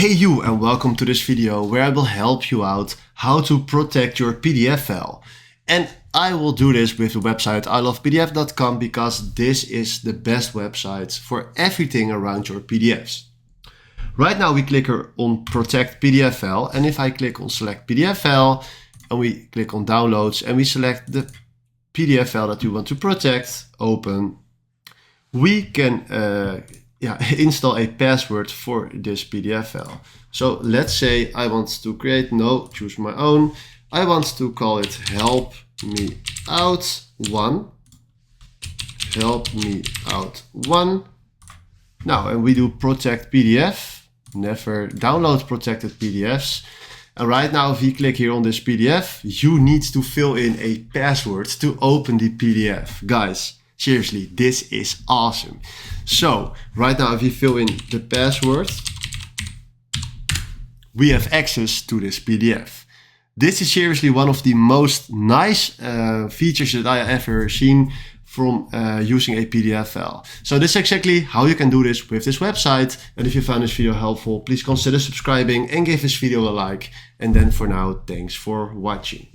Hey you, and welcome to this video where I will help you out how to protect your PDF file. And I will do this with the website ilovepdf.com because this is the best website for everything around your PDFs. Right now we click on protect PDF file, and if I click on select PDF file and we click on downloads and we select the PDF file that you want to protect, open, we can install a password for this PDF file. So let's say I want to create, choose my own. I want to call it help me out 1. Help me out 1. Now, and we do protect PDF, never download protected PDFs. And right now, if you click here on this PDF, you need to fill in a password to open the PDF. Guys, seriously, this is awesome. So right now, if you fill in the password, we have access to this PDF. This is seriously one of the most nice features that I ever seen from using a PDF file. So this is exactly how you can do this with this website. And if you found this video helpful, please consider subscribing and give this video a like. And then for now, thanks for watching.